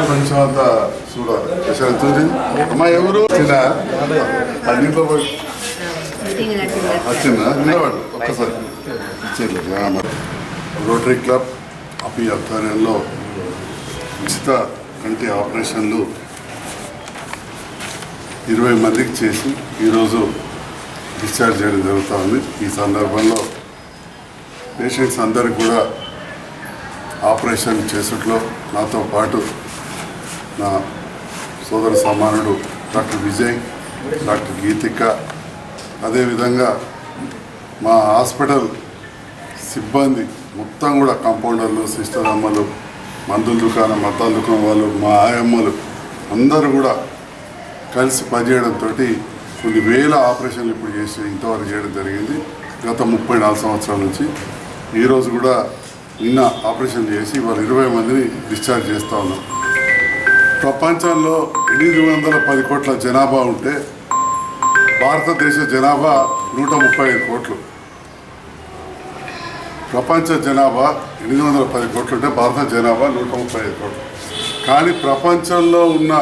కొంచెం అంతా చూడాలి. అమ్మా ఎవరు అన్నింట్లో పోయి వచ్చిందా నిలబడు ఒక్కసారి. రోటరీ క్లబ్ అపి ఆధ్వర్యంలో ఉచిత కంటి ఆపరేషన్లు 20 మందికి చేసి ఈరోజు డిశ్చార్జ్ చేయడం జరుగుతుంది. ఈ సందర్భంలో పేషెంట్స్ అందరికి కూడా ఆపరేషన్ చేసుట్లో నాతో పాటు నా సోదర సమానుడు డాక్టర్ విజయ్, డాక్టర్ గీతిక, అదేవిధంగా మా హాస్పిటల్ సిబ్బంది మొత్తం కూడా కాంపౌండర్లు, సిస్టర్ అమ్మలు, మందుల దుకాణం, మతాల దుకాణం వాళ్ళు, మా ఆయమ్మలు అందరూ కూడా కలిసి పనిచేయడంతో కొన్ని వేల ఆపరేషన్లు ఇప్పుడు ఇంతవరకు చేయడం జరిగింది గత 34 సంవత్సరాల నుంచి. ఈరోజు కూడా నిన్న ఆపరేషన్ చేసి వాళ్ళు 20 మందిని డిశ్చార్జ్ చేస్తూ ఉన్నాం. ప్రపంచంలో 810 కోట్ల జనాభా ఉంటే భారతదేశ జనాభా 135 కోట్లు. ప్రపంచ జనాభా 810 కోట్లు ఉంటే భారత జనాభా 135 కోట్లు. కానీ ప్రపంచంలో ఉన్న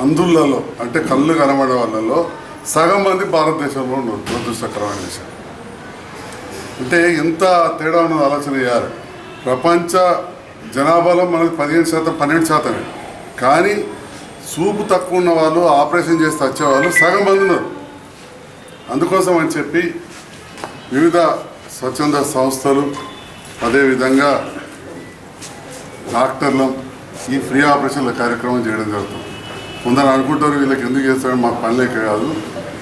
అందులలో అంటే కళ్ళు కనబడే వాళ్ళలో సగం మంది భారతదేశంలో ఉన్నారు. దురదృష్టకరమైన విషయం. అంటే ఎంత తేడా ఉన్నది ఆలోచన చేయాలి. ప్రపంచ జనాభాలో మనకి 15%, 12%. కానీ చూపు తక్కువ ఉన్న వాళ్ళు, ఆపరేషన్ చేస్తే వచ్చేవాళ్ళు సగం మంది ఉన్నారు. అందుకోసం అని చెప్పి వివిధ స్వచ్ఛంద సంస్థలు, అదేవిధంగా డాక్టర్లు ఈ ఫ్రీ ఆపరేషన్ల కార్యక్రమం చేయడం జరుగుతుంది. కొందరు అనుకుంటారు వీళ్ళకి ఎందుకు చేస్తారని, మాకు పని లేక కాదు,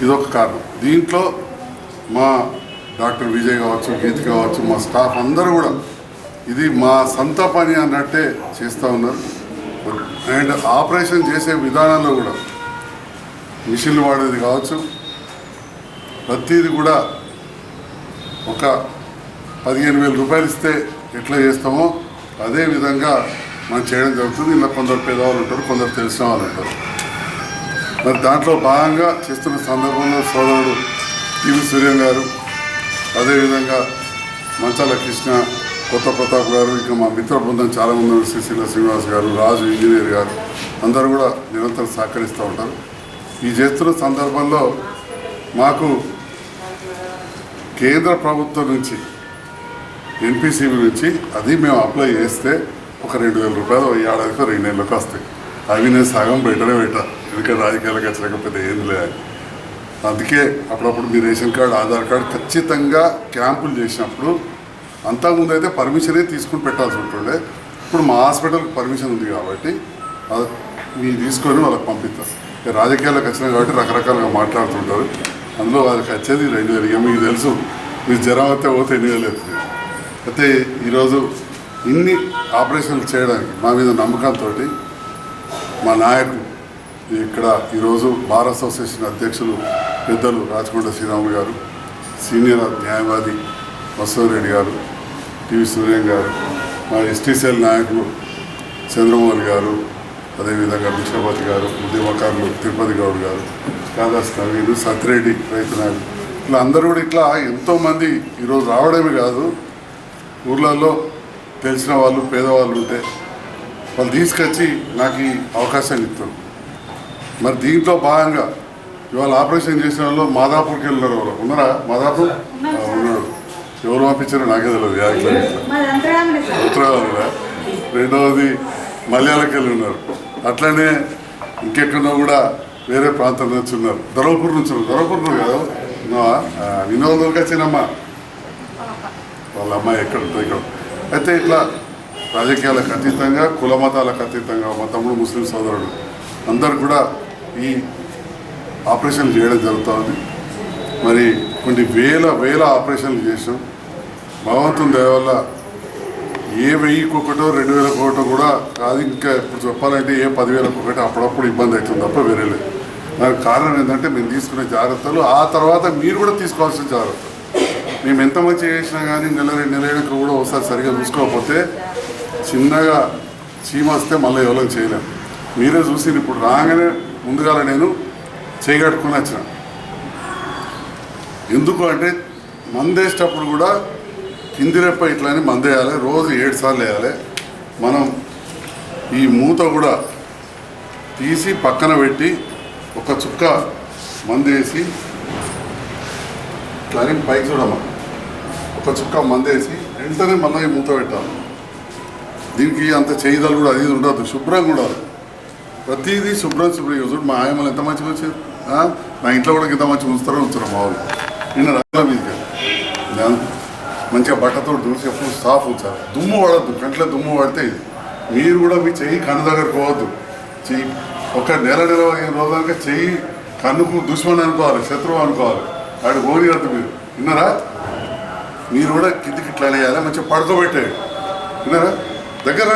ఇదొక కారణం. దీంట్లో మా డాక్టర్ విజయ్ కావచ్చు, గీతి కావచ్చు, మా స్టాఫ్ అందరూ కూడా ఇది మా సొంత పని అన్నట్టే చేస్తూ ఉన్నారు. అండ్ ఆపరేషన్ చేసే విధానంలో కూడా మిషన్లు వాడేది కావచ్చు, ప్రతిదీ కూడా ఒక 15,000 రూపాయలు ఇస్తే ఎట్లా చేస్తామో అదే విధంగా మనం చేయడం జరుగుతుంది. ఇలా కొందరు పేదవాళ్ళు ఉంటారు, కొందరు తెలిసిన వాళ్ళు ఉంటారు. మరి దాంట్లో భాగంగా చేస్తున్న సందర్భంలో సోదరుడు టీవీ సూర్యం గారు, అదేవిధంగా మంచాల కృష్ణ, కొత్త ప్రతాప్ గారు, ఇంకా మా మిత్ర బృందం చాలామంది, శ్రీశైల శ్రీనివాస్ గారు, రాజు ఇంజనీర్ గారు అందరూ కూడా నిరంతరం సహకరిస్తూ ఉంటారు. ఈ చేస్తున్న సందర్భంలో మాకు కేంద్ర ప్రభుత్వం నుంచి ఎన్పిసిబి నుంచి అది మేము అప్లై చేస్తే ఒక 2,000 రూపాయలు ఏడాదికి 2 నెలలకు వస్తాయి. అవి నేను సగం పెట్టనే పెట్టా, ఎందుకంటే రాజకీయాలకు వచ్చలేకపోతే ఏం లేదు. అందుకే అప్పుడప్పుడు మీ రేషన్ కార్డు, ఆధార్ కార్డు ఖచ్చితంగా క్యాంపులు చేసినప్పుడు అంతకుముందు అయితే పర్మిషనే తీసుకుని పెట్టాల్సి ఉంటుండే. ఇప్పుడు మా హాస్పిటల్కి పర్మిషన్ ఉంది కాబట్టి మీరు తీసుకొని వాళ్ళకి పంపిస్తారు. రాజకీయాలకు వచ్చినాయి కాబట్టి రకరకాలుగా మాట్లాడుతుంటారు. అందులో వాళ్ళకి వచ్చేది 2,000. ఇక మీకు తెలుసు, మీరు జ్వరం అయితే పోతే 8,000 అవుతుంది. అయితే ఈరోజు ఇన్ని ఆపరేషన్లు చేయడానికి మా మీద నమ్మకంతో మా నాయకులు ఇక్కడ ఈరోజు బార్ అసోసియేషన్ అధ్యక్షులు పెద్దలు రాచకొండ శ్రీరాములు గారు, సీనియర్ న్యాయవాది వసవరెడ్డి గారు, టీవీ సూర్యం గారు, మా ఎస్టీసీఎల్ నాయకులు చంద్రమౌళి గారు, అదేవిధంగా విష్ణుపతి గారు, ఉద్యమకారులు తిరుపతి గౌడ్ గారు, కాదాస్ నవీన్, సత్యరెడ్డి రైతు నాయకులు, ఇలా అందరూ కూడా ఇట్లా ఎంతోమంది ఈరోజు రావడమే కాదు, ఊర్లలో తెలిసిన వాళ్ళు, పేదవాళ్ళు ఉంటే వాళ్ళు తీసుకొచ్చి నాకు ఈ అవకాశాన్ని ఇస్తారు. మరి దీంట్లో భాగంగా ఇవాళ ఆపరేషన్ చేసిన వాళ్ళు మాదాపూర్కి వెళ్ళినారు. వాళ్ళు ఉన్నారా? మాదాపూర్ ఉన్నాడు. ఎవరు పంపించారో నాకే తెలియదు. ఉత్తరాలు. రెండవది మలయాళకి వెళ్ళి ఉన్నారు. అట్లనే ఇంకెక్కడో కూడా వేరే ప్రాంతం నుంచి ఉన్నారు. ధర్మపూర్ నుంచి ఉన్నారు. ధర్మపూర్ కదా వినోదంలోకి వచ్చినమ్మా వాళ్ళ అమ్మాయి ఎక్కడ ఉంటుంది ఇక్కడ. అయితే ఇట్లా రాజకీయాలకు అతీతంగా, కుల మతాలకు అతీతంగా మా తమ్ముడు ముస్లిం సోదరుడు అందరు కూడా ఈ ఆపరేషన్లు చేయడం జరుగుతుంది. మరి కొన్ని వేల ఆపరేషన్లు చేసాం. భగవంతుని దయ వల్ల ఏ 1,000 2,000 కూడా కాదు, ఇంకా ఇప్పుడు చెప్పాలంటే ఏ 10,000 అప్పుడప్పుడు ఇబ్బంది అవుతుంది తప్ప వేరే లేదు. దానికి కారణం ఏంటంటే మేము తీసుకునే జాగ్రత్తలు, ఆ తర్వాత మీరు కూడా తీసుకోవాల్సిన జాగ్రత్తలు. మేము ఎంత మంచి చేసినా కానీ నెల 2 నెలలకు కూడా ఒకసారి సరిగా చూసుకోకపోతే చిన్నగా చీమ వస్తే మళ్ళీ ఎవరో చేయలేము. మీరే చూసి ఇప్పుడు రాగానే ముందుగా నేను చేయగట్టుకుని వచ్చిన. ఎందుకు అంటే మందేసేటప్పుడు కూడా కింది రెప్ప ఇట్లానే మందేయాలి, రోజు 7 సార్లు వేయాలి. మనం ఈ మూత కూడా తీసి పక్కన పెట్టి ఒక చుక్క మందేసి ఇట్లానే పైకి చూడమ్మా, ఒక చుక్క మందేసి వెంటనే మళ్ళీ ఈ మూత పెట్టాలి. దీనికి అంత చేయదలు కూడా అది ఉండదు, శుభ్రంగా ఉండాలి. ప్రతిదీ శుభ్రం చూడు మా ఆయమ్మలు ఎంత మంచిగా వచ్చారు. నా ఇంట్లో కూడా ఇంత మంచిగా ఉంచుతారు మా వాళ్ళు. నిన్న రకాల మీదకి మంచిగా బట్టతో దూసి ఎప్పుడు సాఫ్ ఉంచాలి. దుమ్ము పడద్దు, కంట్లో దుమ్ము పడితే ఇది. మీరు కూడా మీ చెయ్యి కన్ను దగ్గర పోవద్దు. చెయ్యి ఒక నెల 15 రోజులకి చెయ్యి కన్నుకు దుష్మని అనుకోవాలి, శత్రువు అనుకోవాలి. వాడు పోనీయద్దు మీరు. విన్నారా? మీరు కూడా కిందికి ఇట్లా వేయాలి, మంచిగా పడుకోబెట్టేది. విన్నారా? దగ్గర